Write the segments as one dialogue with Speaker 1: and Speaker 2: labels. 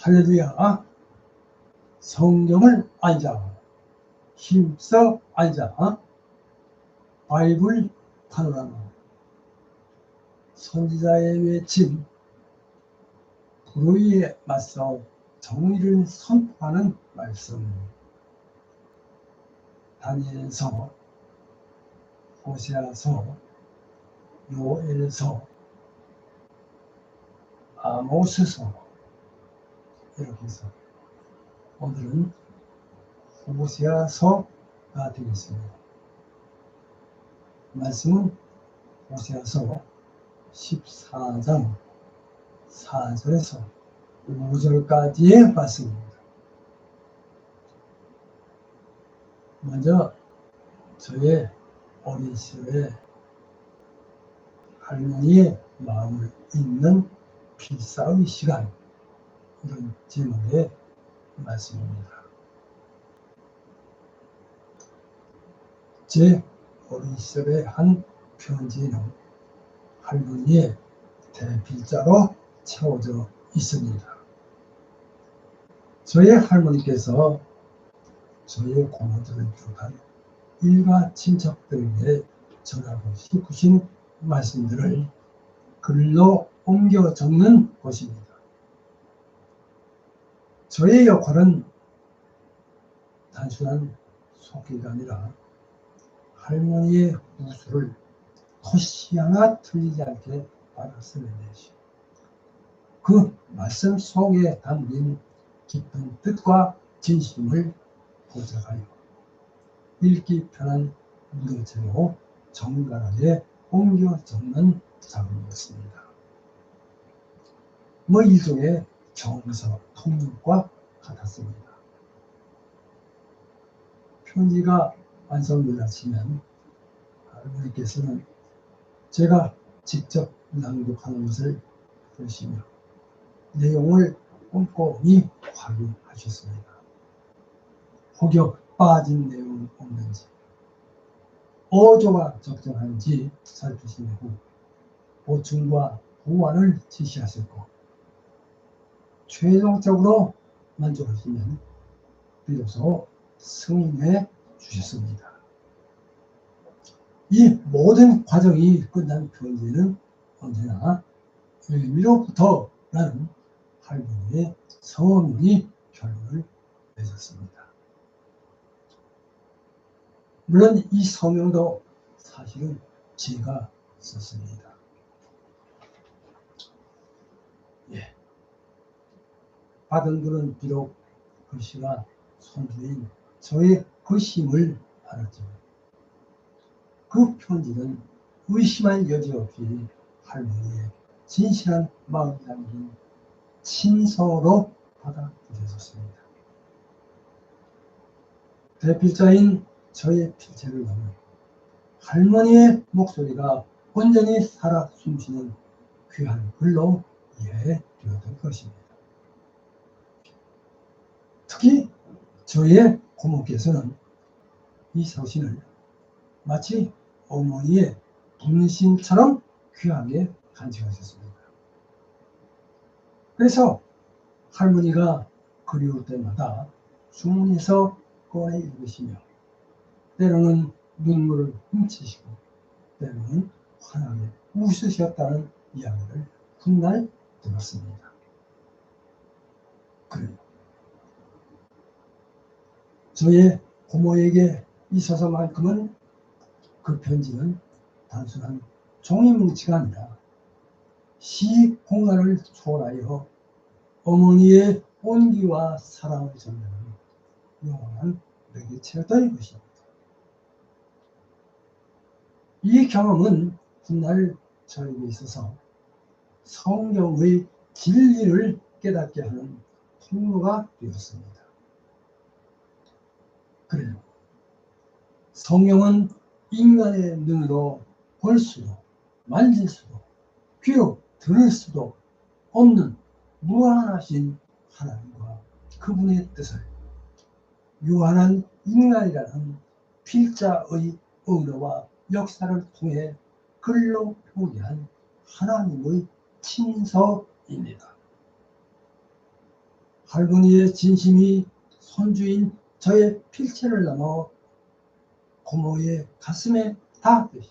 Speaker 1: 할렐루야. 성경을 알자. 힘써 알자. 바이블 파노라마. 선지자의 외침, 불의에 맞서 정의를 선포하는 말씀. 다니엘서, 호세아서, 요엘서, 아모스서, 이렇게 해서 오늘은 호세아서가 되겠습니다. 말씀은 호세아서 14장 4절에서 5절까지의 말씀입니다. 먼저 저의 어린 시절에 할머니의 마음을 읽는 필사의 시간, 이런 제목의 말씀입니다. 제 어린 시절의 한 편지는 할머니의 대필자로 채워져 있습니다. 저의 할머니께서 저의 고모들을 비롯한 일가 친척들에게 전하고 싶으신 말씀들을 글로 옮겨 적는 것입니다. 저의 역할은 단순한 속기가 아니라 할머니의 우수를 토시 하나 틀리지 않게 받아쓰는 것이, 그 말씀 속에 담긴 깊은 뜻과 진심을 포착하여 읽기 편한 문체로 정갈하게 옮겨 적는 작업이었습니다. 일종의 정서 통역과 같았습니다. 편지가 완성되다 치면 할머니께서는 제가 직접 낭독하는 것을 보시며 내용을 꼼꼼히 확인하셨습니다. 혹여 빠진 내용은 없는지, 어조가 적정한지 살피신 후 보충과 보완을 지시하셨고, 최종적으로 만족하시면 비로소 승인해 주셨습니다. 이 모든 과정이 끝난 편지는 언제나 의미로부터라는 할머니의 서문이 결론을 맺었습니다. 물론 이 서명도 사실은 제가 썼습니다. 받은 분은 비록 글씨가 손주인 저의 글심을 알았지만 그 편지는 의심할 여지 없이 할머니의 진실한 마음이 담긴 친서로 받아들여졌습니다. 대필자인 저의 필체를 넘어 할머니의 목소리가 온전히 살아 숨쉬는 귀한 글로 이해되었던 것입니다. 특히 저의 고모께서는 이 서신을 마치 어머니의 분신처럼 귀하게 간직하셨습니다. 그래서 할머니가 그리울 때마다 주문해서 꺼내 읽으시며 때로는 눈물을 훔치시고 때로는 환하게 웃으셨다는 이야기를 훗날 들었습니다. 그래요. 저의 고모에게 있어서만큼은 그 편지는 단순한 종이뭉치가 아니라 시 공간을 초월하여 어머니의 온기와 사랑을 전하는 영원한 매개체였던 것입니다. 이 경험은 훗날 저에게 있어서 성경의 진리를 깨닫게 하는 통로가 되었습니다. 그래요. 성경은 인간의 눈으로 볼 수도 만질 수도 귀로 들을 수도 없는 무한하신 하나님과 그분의 뜻을 유한한 인간이라는 필자의 언어와 역사를 통해 글로 표기한 하나님의 친서입니다. 할머니의 진심이 손주인 저의 필체를 넘어 고모의 가슴에 닿았듯이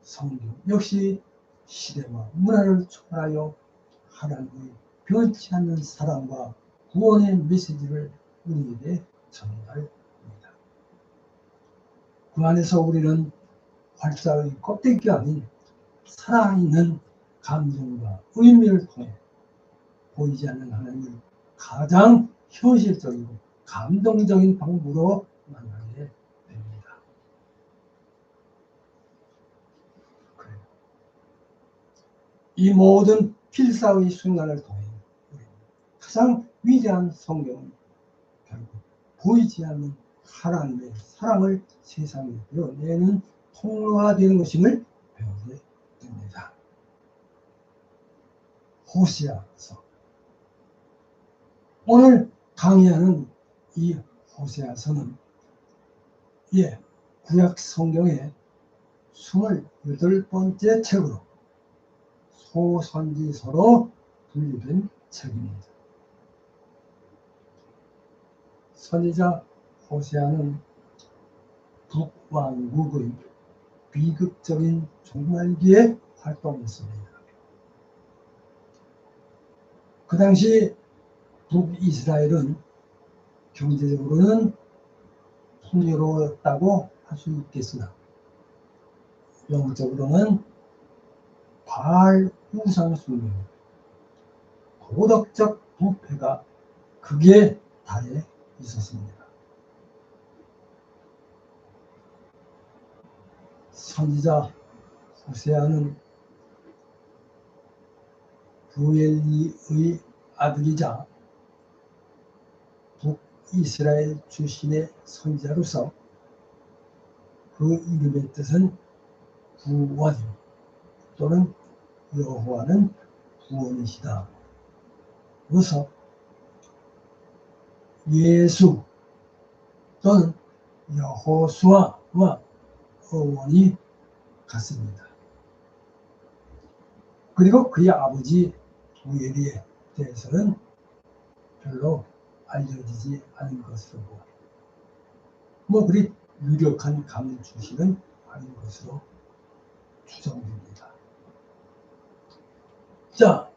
Speaker 1: 성경 역시 시대와 문화를 초월하여 하나님의 변치 않는 사랑과 구원의 메시지를 우리에게 전달합니다. 그 안에서 우리는 활자의 껍데기가 아닌 살아있는 감정과 의미를 통해 보이지 않는 하나님을 가장 현실적이고 감동적인 방법으로 만나게 됩니다. 그래요. 이 모든 필사의 순간을 통해 가장 위대한 성경은 결국 보이지 않는 하나님의 사랑을 세상에 드러내는 통로가 되는 것임을 배우게 됩니다. 호세아서 오늘 강의하는 이 호세아서는 구약 성경의 28번째 책으로 소선지서로 분류된 책입니다. 선지자 호세아는 북왕국의 비극적인 종말기에 활동했습니다. 그 당시 북이스라엘은 경제적으로는 풍요로웠다고 할 수 있겠으나 영적으로는 바알 우상 숭배, 도덕적 부패가 극에 달해 있었습니다. 선지자 호세아는 부엘리의 아들이자 북이스라엘 출신의 선지자로서 그 이름의 뜻은 구원 또는 여호와는 구원이시다. 그래서 예수 또는 여호수아와 어원이 같습니다. 그리고 그의 아버지 부엘리에 대해서는 별로 알려지지 않은 것으로 그리 유력한 가문출신은 아닌 것으로 추정됩니다. 자,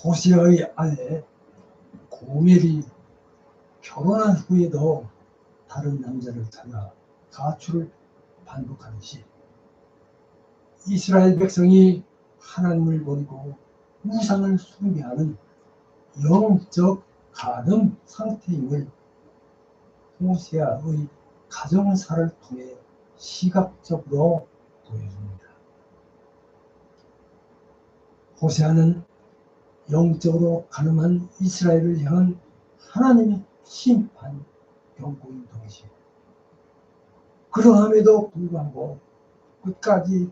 Speaker 1: 호세아의 아내 고멜이 결혼한 후에도 다른 남자를 찾아 가출을 반복하듯이 이스라엘 백성이 하나님을 버리고 우상을 숭배하는 영적 가늠 상태임을 호세아의 가정사를 통해 시각적으로 보여줍니다. 호세아는 영적으로 가늠한 이스라엘을 향한 하나님의 심판 경고인 동시에 그러함에도 불구하고 끝까지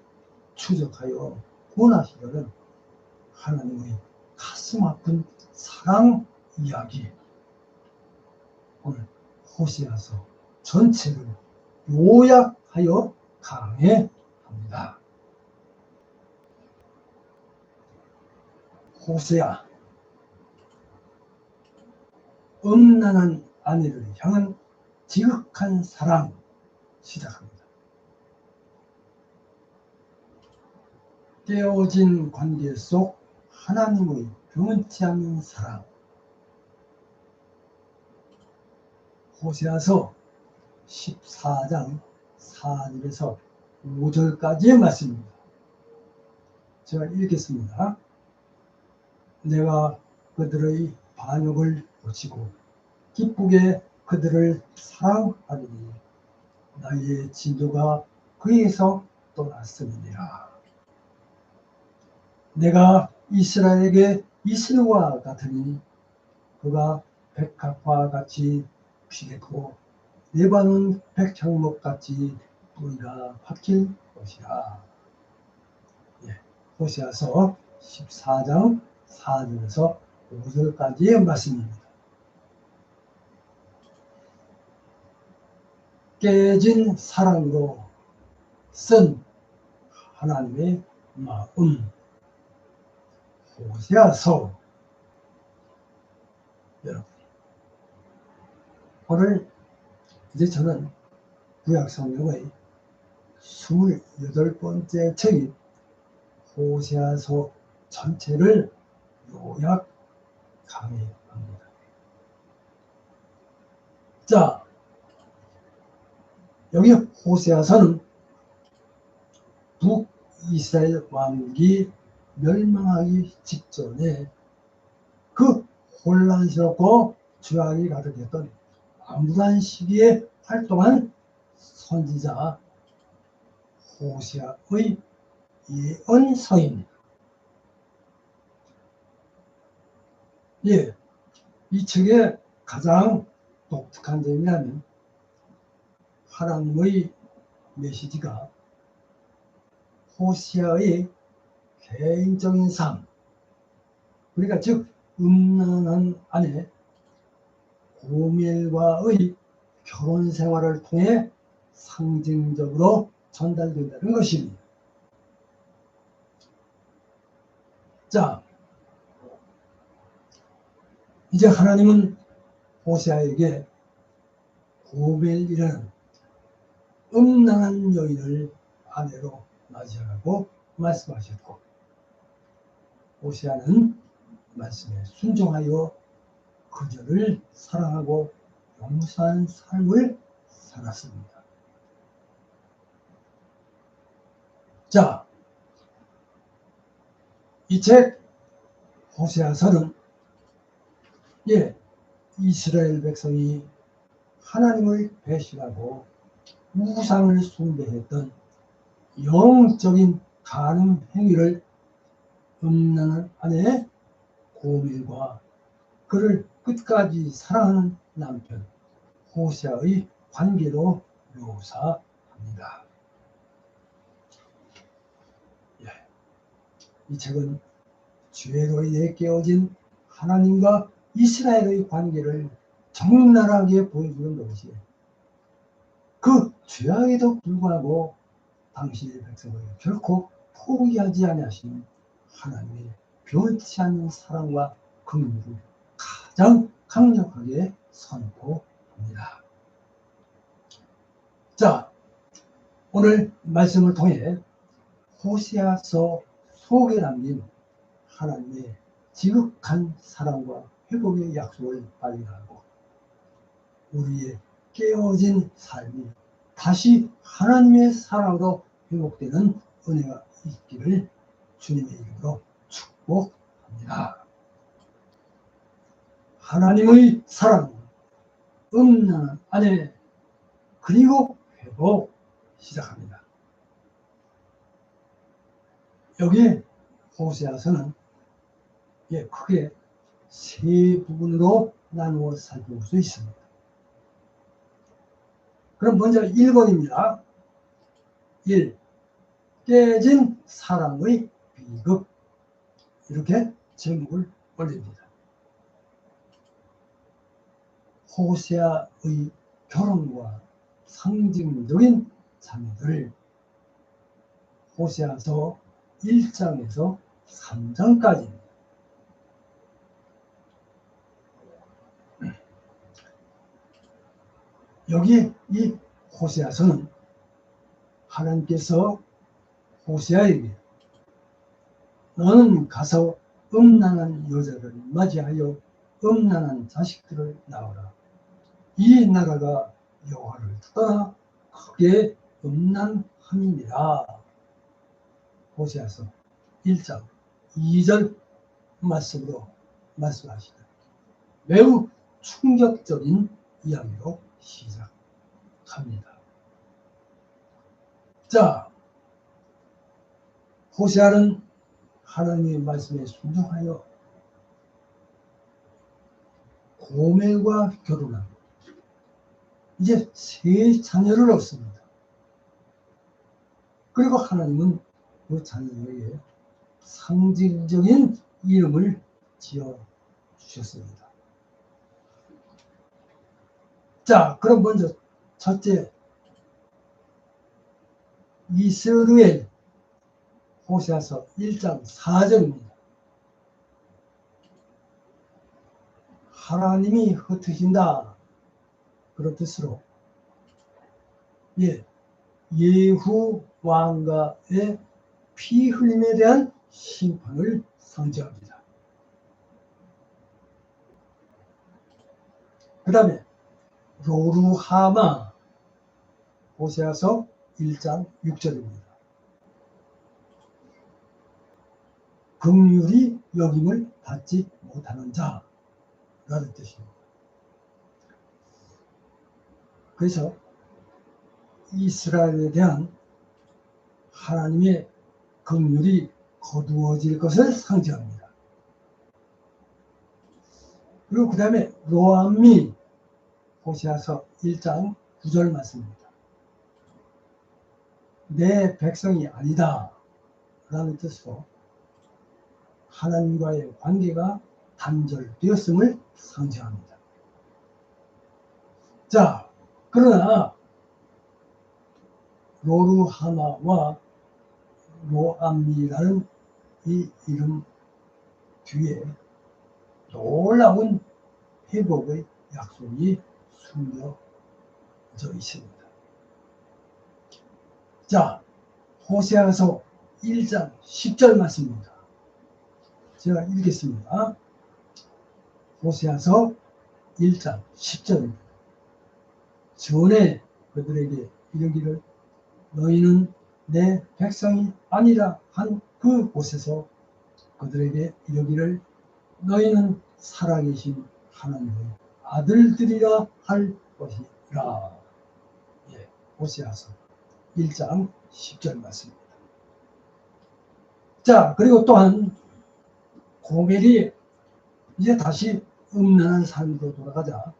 Speaker 1: 추적하여 구원하시려는 하나님의 가슴 아픈 사랑 이야기, 오늘 호세아서 전체를 요약하여 강해합니다. 호세아, 음란한 아내를 향한 지극한 사랑 시작합니다. 깨어진 관계 속 하나님의 변치 않는 사랑. 호세아서 14장 4절에서 5절까지의 말씀입니다. 제가 읽겠습니다. 내가 그들의 반역을 고치고 기쁘게 그들을 사랑하리니 나의 진노가 그에서 떠났음이니라. 내가 이스라엘에게 이슬과 같으니 그가 백합과 같이 피겠고 레바논 백향목 같이 뿌리가 박힐 것이라. 호세아서 14장 4절에서 5절까지의 말씀입니다. 깨진 사랑으로 쓴 하나님의 마음. 호세아서. 여러분, 오늘 이제 저는 구약성경의 28번째 책인 호세아서 전체를 요약 강의합니다. 자, 여기 호세아서는 북이스라엘 왕국이 멸망하기 직전에 그 혼란스럽고 죄악이 가득했던 암울한 시기에 활동한 선지자 호세아의 예언서입니다. 예, 이 책의 가장 독특한 점이라면 하나님의 메시지가 호세아의 개인적인 삶, 그러니까 즉 음란한 아내 고멜과의 결혼 생활을 통해 상징적으로 전달된다는 것입니다. 자, 이제 하나님은 호세아에게 고멜이라는 음란한 여인을 아내로 맞이하라고 말씀하셨고, 호세아는 말씀에 순종하여 그녀를 사랑하고 용서한 삶을 살았습니다. 자, 이 책 호세아서는 이스라엘 백성이 하나님을 배신하고 우상을 숭배했던 영적인 간음 행위를 음란한 아내 고멜과 그를 끝까지 사랑하는 남편 호세아의 관계로 묘사합니다. 이 책은 죄로 인해 깨어진 하나님과 이스라엘의 관계를 적나라하게 보여주는 것이, 그 죄악에도 불구하고 당신의 백성을 결코 포기하지 아니하신 하나님의 변치 않는 사랑과 긍휼을 가장 강력하게 선포합니다. 자, 오늘 말씀을 통해 호세아서 속에 담긴 하나님의 지극한 사랑과 회복의 약속을 발견하고 우리의 깨어진 삶이 다시 하나님의 사랑으로 회복되는 은혜가 있기를 주님의 이름으로 축복합니다. 하나님의 사랑, 음란한 아내, 그리고 회복 시작합니다. 여기에 호세아서는 크게 세 부분으로 나누어 살펴볼 수 있습니다. 그럼 먼저 1번입니다. 1. 깨진 사랑의 비극. 이렇게 제목을 올립니다. 호세아의 결혼과 상징적인 자매들, 호세아서 1장에서 3장까지입니다. 여기 이 호세아서는 하나님께서 호세아에게 너는 가서 음란한 여자를 맞이하여 음란한 자식들을 낳아라. 이 나라가 여호와를 떠나 크게 음란함이니라. 호세아서 1장 2절 말씀으로 말씀하시다. 매우 충격적인 이야기로 시작합니다. 자, 호세아는 하나님의 말씀에 순종하여 고멜과 결혼하고 이제 세 자녀를 얻습니다. 그리고 하나님은 그 자녀에게 상징적인 이름을 지어 주셨습니다. 자, 그럼 먼저 첫째, 이스루엘, 호세아서 1장 4절입니다. 하나님이 흩으신다. 그런 뜻으로 예후 왕가의 피 흘림에 대한 심판을 상징합니다. 그 다음에 로루하마, 호세아서 1장 6절입니다. 긍휼히 여김을 받지 못하는 자라는 뜻입니다. 그래서 이스라엘에 대한 하나님의 긍휼이 거두어질 것을 상징합니다. 그리고 그 다음에 로암미, 호세아서 1장 9절 말씀입니다. 내 백성이 아니다 라는 뜻으로 하나님과의 관계가 단절되었음을 상징합니다. 자, 그러나 로루하마와 로암미라는 이 이름 뒤에 놀라운 회복의 약속이 숨겨져 있습니다. 자, 호세아서 1장 10절 말씀입니다. 제가 읽겠습니다. 호세아서 1장 10절입니다. 전에 그들에게 이르기를 너희는 내 백성이 아니라 한 그 곳에서 그들에게 이르기를 너희는 살아계신 하나님의 아들들이라 할 것이라. 호세아서 1장 10절 말씀입니다. 자, 그리고 또한 고멜이 이제 다시 음란한 삶으로 돌아가자.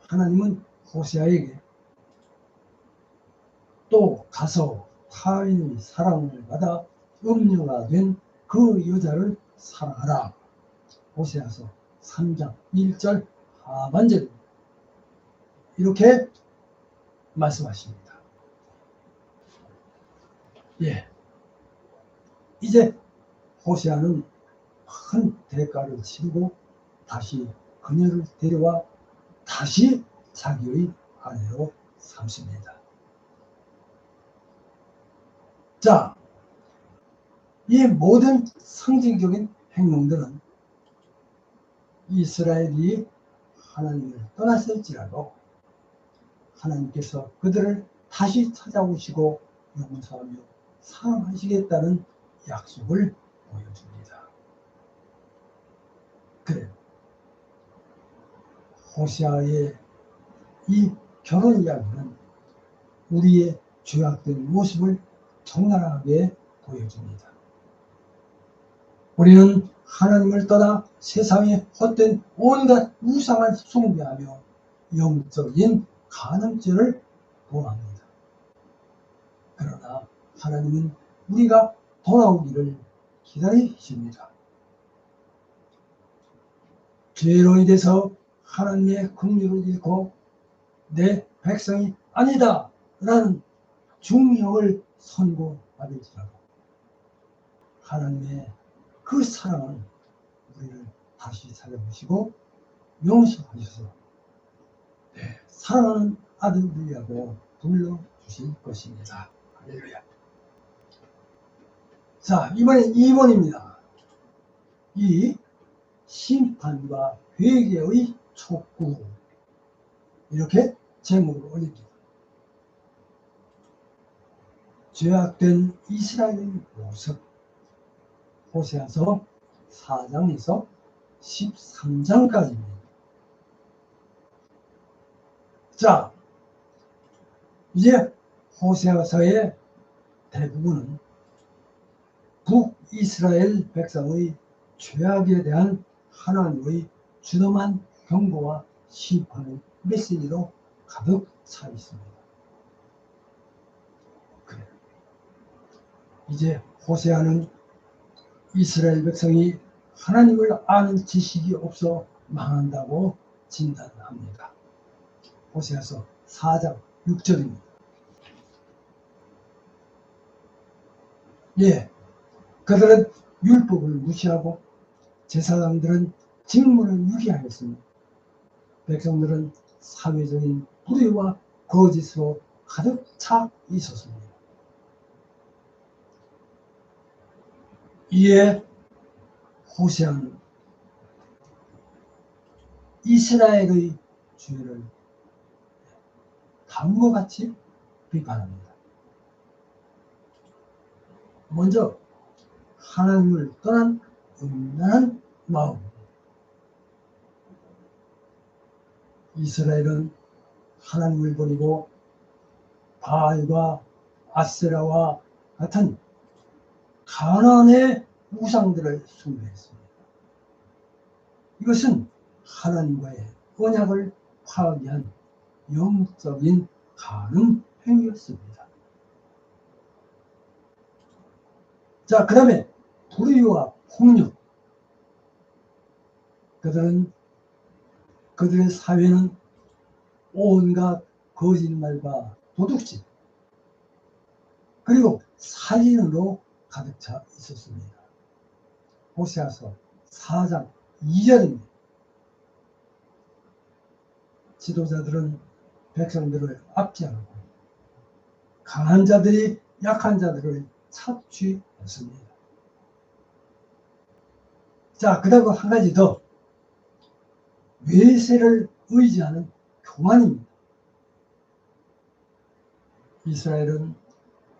Speaker 1: 하나님은 호세아에게 또 가서 타인의 사랑을 받아 음녀가 된 그 여자를 사랑하라. 호세아서 3장 1절 하반절 이렇게 말씀하십니다. 이제 호세아는 큰 대가를 치르고 다시 그녀를 데려와 다시 자기의 아내로 삼습니다. 자, 이 모든 상징적인 행동들은 이스라엘이 하나님을 떠났을지라도 하나님께서 그들을 다시 찾아오시고 용서하며 사랑하시겠다는 약속을 보여줍니다. 그래요. 호세아의 이 결혼 이야기는 우리의 죄악된 모습을 적나라하게 보여줍니다. 우리는 하나님을 떠나 세상에 헛된 온갖 우상을 숭배하며 영적인 간음죄를 범합니다. 그러나 하나님은 우리가 돌아오기를 기다리십니다. 죄로 인해서 하나님의 긍휼을 잃고 내 백성이 아니다 라는 중형을 선고받을지라도 하나님의 그 사랑은 우리를 다시 찾아보시고 용서하셔서 사랑하는 아들들이라고 불러주실 것입니다. 할렐루야. 자, 이번엔 2번입니다. 이 심판과 회개의 촉구, 이렇게 제목을 올립니다. 죄악된 이스라엘의 모습, 호세아서 4장에서 13장까지입니다. 자, 이제 호세아서의 대부분은 북이스라엘 백성의 죄악에 대한 하나님의 준엄한 경고와 심판의 메시지로 가득 차 있습니다. 그래. 이제 호세아는 이스라엘 백성이 하나님을 아는 지식이 없어 망한다고 진단합니다. 호세아서 4장 6절입니다. 그들은 율법을 무시하고 제사장들은 직문을 유기하였으며 백성들은 사회적인 불의와 거짓으로 가득 차 있었습니다. 이에 호세아는 이스라엘의 죄를 다음과 같이 비판합니다. 먼저 하나님을 떠난 음란한 마음. 이스라엘은 하나님을 버리고 바알과 아세라와 같은 가나안의 우상들을 숭배했습니다. 이것은 하나님과의 언약을 파괴한 영적인 간음 행위였습니다. 자, 그 다음에 불의와 폭력. 그들의 사회는 온갖 거짓말과 도둑질, 그리고 살인으로 가득 차 있었습니다. 호세아서 4장 2절입니다. 지도자들은 백성들을 압제하고 강한 자들이 약한 자들을 착취했습니다. 자, 그리고 한 가지 더. 외세를 의지하는 교만입니다. 이스라엘은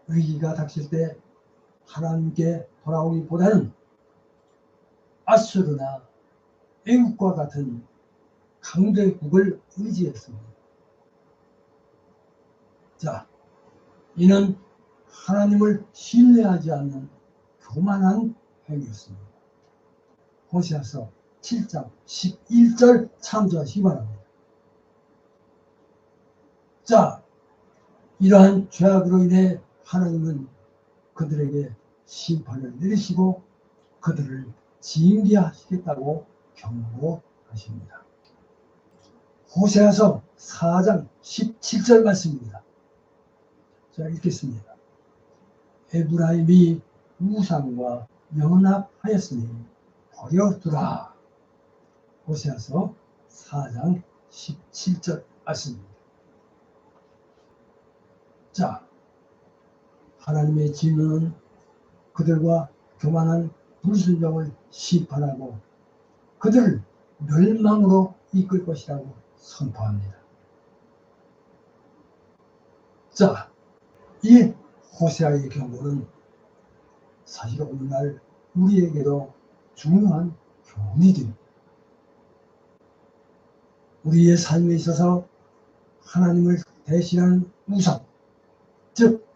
Speaker 1: 위기가 닥칠 때 하나님께 돌아오기보다는 아수르나 애국과 같은 강대국을 의지했습니다. 자, 이는 하나님을 신뢰하지 않는 교만한 행위였습니다. 호세아서 7장 11절 참조하시기 바랍니다. 자, 이러한 죄악으로 인해 하나님은 그들에게 심판을 내리시고 그들을 징계하시겠다고 경고하십니다. 호세아서 4장 17절 말씀입니다. 자, 읽겠습니다. 에브라임이 우상과 연합하였으니 버려두라. 호세아서 4장 17절 말씀입니다. 자, 하나님의 진노는 그들과 교만한 불순종을 심판하고 그들을 멸망으로 이끌 것이라고 선포합니다. 자, 이 호세아의 경고는 사실 오늘날 우리에게도 중요한 교훈이 됩니다. 우리의 삶에 있어서 하나님을 대신하는 우상, 즉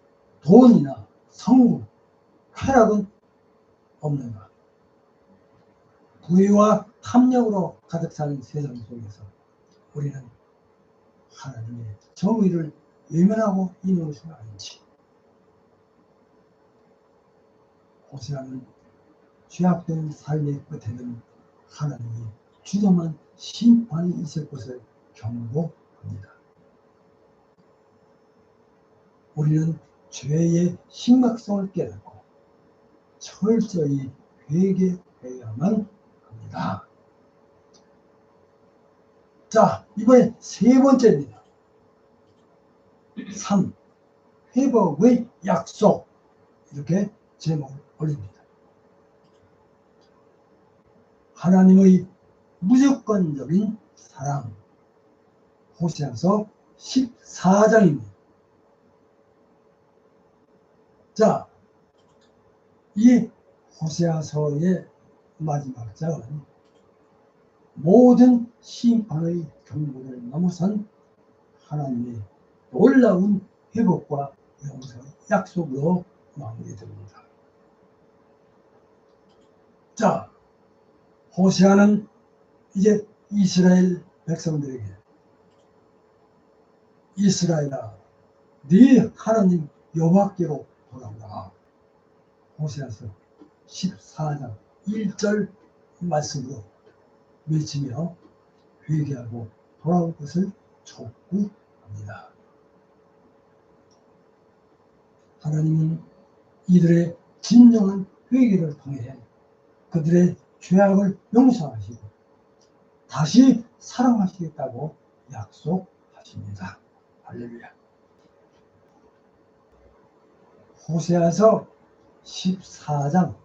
Speaker 1: 돈이나 성공, 쾌락은 없는가? 부의와 탐욕으로 가득 차는 세상 속에서 우리는 하나님의 정의를 외면하고 있는 것은 아닌지. 호세아는 죄악된 삶의 끝에는 하나님이 주dom한 심판이 있을 것을 경고합니다. 우리는 죄의 심각성을 깨닫고 철저히 회개해야만 합니다. 자, 이번에 세 번째입니다. 3. 회복의 약속. 이렇게 제목을 올립니다. 하나님의 무조건적인 사랑. 호세아서 14장입니다. 자, 이 호세아서의 마지막 장은 모든 심판의 경고를 넘어선 하나님의 놀라운 회복과 용서의 약속으로 마무리됩니다. 자, 호세아는 이제 이스라엘 백성들에게 이스라엘아, 네 하나님 여호와께로 돌아오라. 호세아서 14장 1절 말씀으로 외치며 회개하고 돌아올 것을 촉구합니다. 하나님은 이들의 진정한 회개를 통해 그들의 죄악을 용서하시고 다시 사랑하시겠다고 약속하십니다. 할렐루야. 호세아서 14장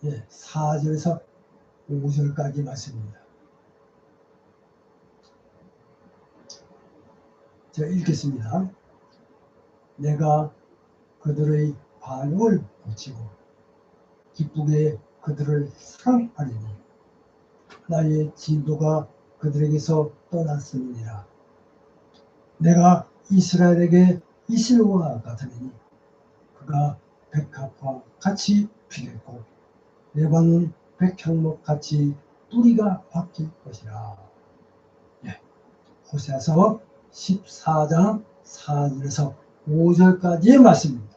Speaker 1: 4절에서 5절까지 말씀입니다. 제가 읽겠습니다. 내가 그들의 반응을 고치고 기쁘게 그들을 사랑하리니 나의 진도가 그들에게서 떠났음이니라. 내가 이스라엘에게 이슬과 같으니 그가 백합과 같이 피겠고 레바논 백향목 같이 뿌리가 바뀔 것이라. 호세아서 14장 4절에서 5절까지의 말씀입니다.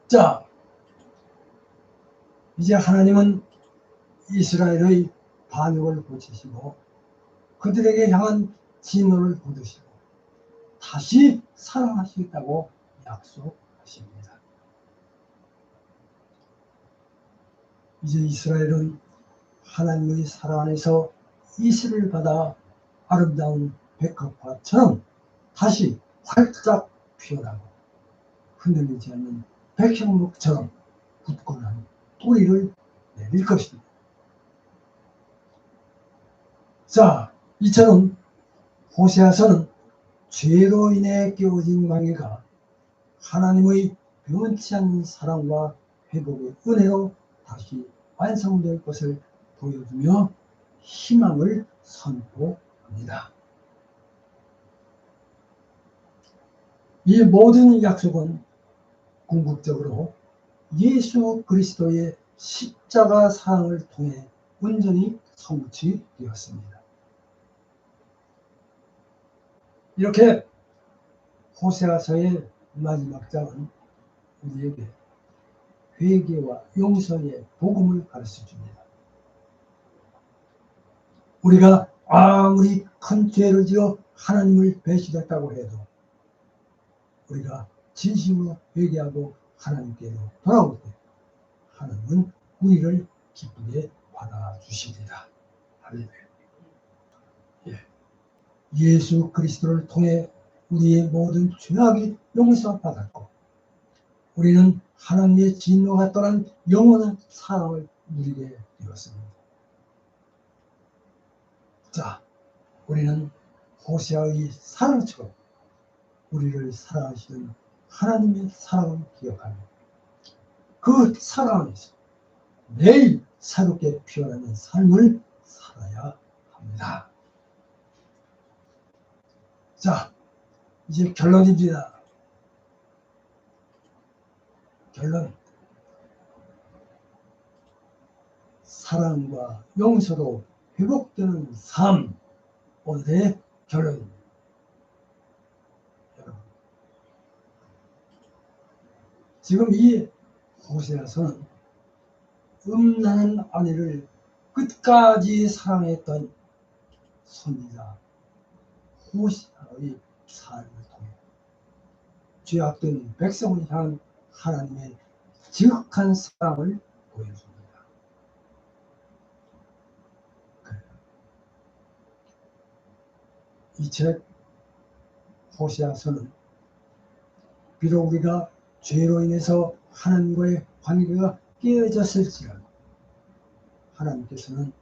Speaker 1: 자, 이제 하나님은 이스라엘의 반역을 고치시고 그들에게 향한 진노를 거두시고 다시 사랑하시겠다고 약속하십니다. 이제 이스라엘은 하나님의 사랑 안에서 이슬을 받아 아름다운 백합화처럼 다시 활짝 피어나고 흔들리지 않는 백향목처럼 굳건한 뿌리를 내릴 것입니다. 자, 이처럼 호세아서는 죄로 인해 깨어진 관계가 하나님의 변치 않는 사랑과 회복의 은혜로 다시 완성될 것을 보여주며 희망을 선포합니다. 이 모든 약속은 궁극적으로 예수 그리스도의 십자가 사랑을 통해 온전히 성취되었습니다. 이렇게 호세아서의 마지막 장은 우리에게 회개와 용서의 복음을 가르쳐 줍니다. 우리가 아무리 큰 죄를 지어 하나님을 배신했다고 해도 우리가 진심으로 회개하고 하나님께로 돌아올 때 하나님은 우리를 기쁘게 받아주십니다. 할렐루야. 예수 그리스도를 통해 우리의 모든 죄악이 용서받았고 우리는 하나님의 진노가 떠난 영원한 사랑을 누리게 되었습니다. 자, 우리는 호세아의 사랑처럼 우리를 사랑하시는 하나님의 사랑을 기억하며 그 사랑 안에서 매일 새롭게 피어나는 삶을 살아야 합니다. 자, 이제 결론입니다. 결론. 사랑과 용서로 회복되는 삶. 오늘의 결론입니다. 여러분, 지금 이 호세아서는 음란한 아내를 끝까지 사랑했던 선지자 호세아의 삶을 통해 죄악된 백성을 향한 하나님의 지극한 사랑을 보여줍니다. 이 책 호세아서는 비록 우리가 죄로 인해서 하나님과의 관계가 깨어졌을지라도 하나님께서는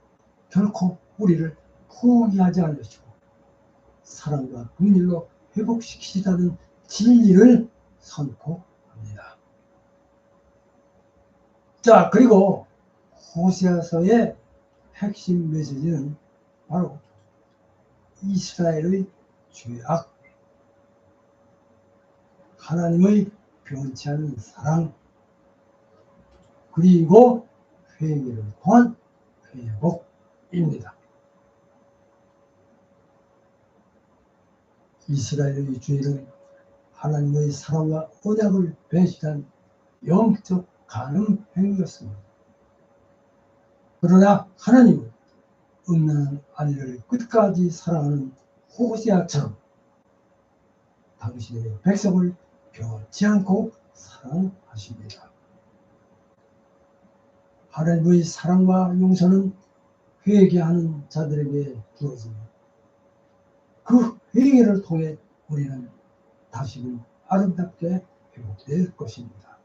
Speaker 1: 결코 우리를 포기하지 않으시고 사랑과 긍휼로 회복시키시다는 진리를 선포합니다. 자, 그리고 호세아서의 핵심 메시지는 바로 이스라엘의 죄악, 하나님의 변치 않는 사랑, 그리고 회개를 통한 회복입니다. 이스라엘의 죄는 하나님의 사랑과 언약을 배신한 영적 간음 행위였습니다. 그러나 하나님은 음란한 아내를 끝까지 사랑하는 호세아처럼 당신의 백성을 변치 않고 사랑하십니다. 하나님의 사랑과 용서는 회개하는 자들에게 주어지며 그 회개를 통해 우리는 다시금 아름답게 회복될 것입니다.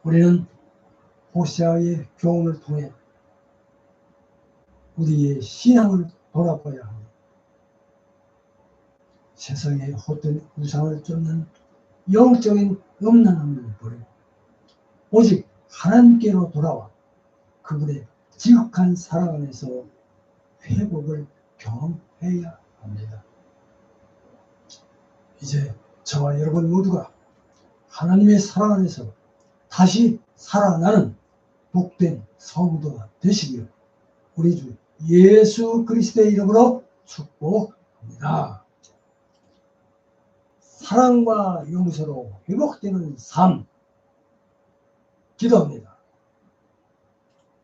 Speaker 1: 우리는 호세아의 교훈을 통해 우리의 신앙을 돌아봐야 합니다. 세상의 헛된 우상을 쫓는 영적인 음란함을 버리고 오직 하나님께로 돌아와 그분의 지극한 사랑 안에서 회복을 경험해야 합니다. 이제 저와 여러분 모두가 하나님의 사랑 안에서 다시 살아나는 복된 성도가 되시기를 우리 주 예수 그리스도의 이름으로 축복합니다. 사랑과 용서로 회복되는 삶 기도합니다.